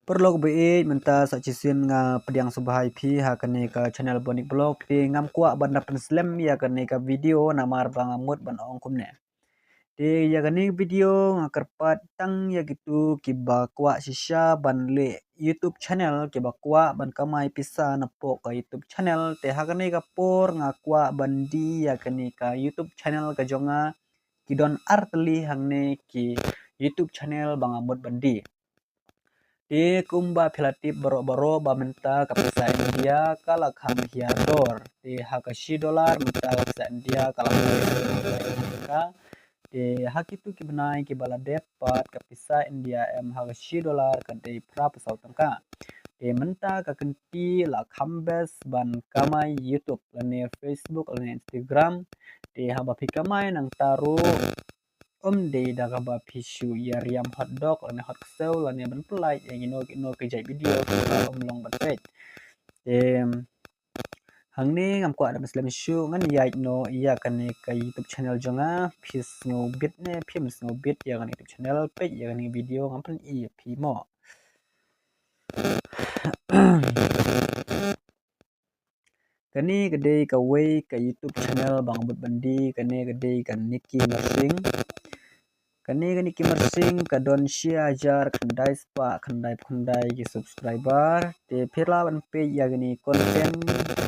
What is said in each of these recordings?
Perlu be menta sacisin nga pediang subhai phi ha kane ka channel bonik blog pi ngam kwa banda slam ya kane ka video namar bang amut ban ong kumne te ya kane video nga karpat tang ya gitu kiba kwa shisha ban le YouTube channel kiba kwa ban kamai pisa na po ka YouTube channel te ha kane ka por nga kwa bandi ya kane ka YouTube channel ka jonga kidon artli hangne ki YouTube channel bang amut bandi di kumba pilatip baro-baro ba menta kapisa India kala kham hiador di hakashi dolar menta kapisa India kala ka di hakitu kibnai kibala depat kapisa India hakashi dolar kadai pra pesau tangka di menta kakenti la khambes ban kamai YouTube lane Facebook lane Instagram di haba pikamai nang taru de daga ba pishu yariam hotdog lane hot sel lane ban pelai yang ino ke jai video long ban page hang ni ngam ko ada muslim shu ngan ya no iya kan ke YouTube channel jonga pis ngo bit ne pims ngo bit ya kan YouTube channel page ya kan video ngam pen i pi mo kani gede ka way ke YouTube channel bang but bandi kani gede kan Niki Mersing kani kimersing kadon share jar khandai spa khandai ki subscriber te phirla ban page ya gani content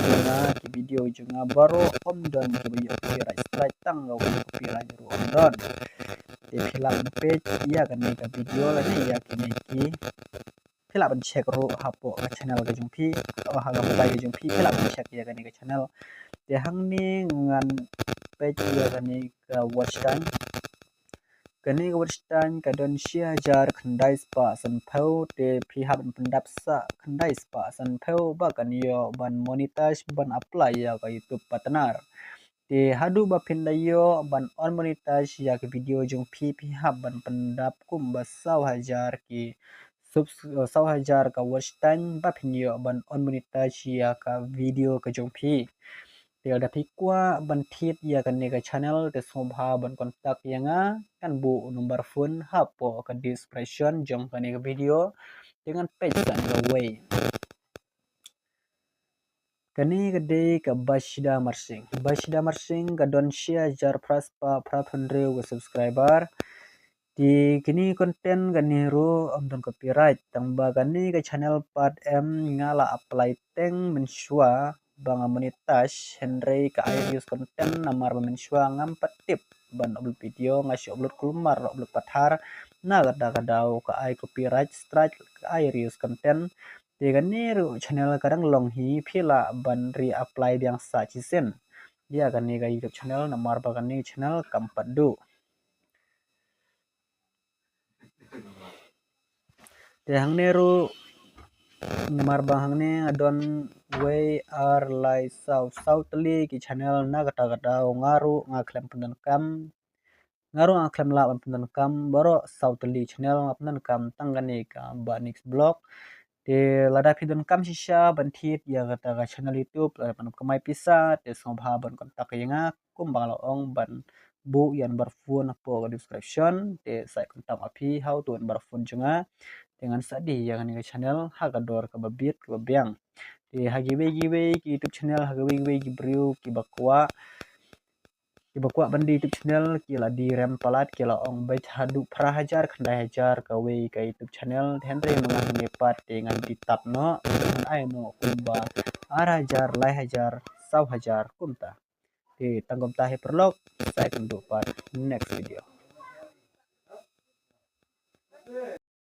junga ki video junga baro om don ki copyright strike tang lo copyright ru om don te phirla ban page ya gani ka video la ni ya ki phirla ban check ru hapo ka channel ka jungpi ha ga mobile jungpi phirla ban check ya gani ka channel te hang ni ngan page ya gani ka watch time kani watch time kadon share jar khandai spa san phau te phi hab pendap sa khandai spa san phau ba kan yo ban monetize ban apply ya ka YouTube partner te hadu ba pindayo ban on monetize ya ke video jong phi hab ban pendap kum ba 100,000 ki sub 100,000 ka watch time ba pinyo ban on monetize ya ka video ka jong phi te ada pikwa ban thit ya kan ne ka channel te sobha ban kontak yanga kan bu nomor phone hapo ka description jong kan ne video dengan page kan ga way kani gede ka bashida marsing ka don share jar praspa prapendre wa subscriber di kini konten gani ro amdon copyright tangba gani ka channel part m ngala apply teng mensua bang monetize henry ka air use content namar mensua ngam patip ban upload video ngasih upload kulmar upload pathar na kadau ka ai copyright strike ka air use content gani ro channel kadang long hi phila ban re apply yang sa chisen dia gani ka YouTube channel namar bagani channel kampadu te hang neru namar bahang ne adon way are lai south li ki channel na kata ngaru ngaklem pendan kam ngaru ngaklem la pendan kam baro south li channel pendan kam tanggani ka banix blog te lada pidon kam shisha banthit ya kata channel YouTube pan kamai pisa te sobha ban kontak yanga kumbang ong ban bu yan barfun po description te sai kontak api how to barfun junga dengan sadi yang ni channel hagador ka babit ka babyang te hagiwe ki YouTube channel hagiwe ki brew ki bakwa bandi YouTube channel ki la di rem palat ki la ong bai hadu prahajar khandai hajar ka we ka YouTube channel henry mengang nepat dengan ditap no ai no kumba arajar lai hajar 100,000 kumta te tanggom tahe perlok saya kendu part next video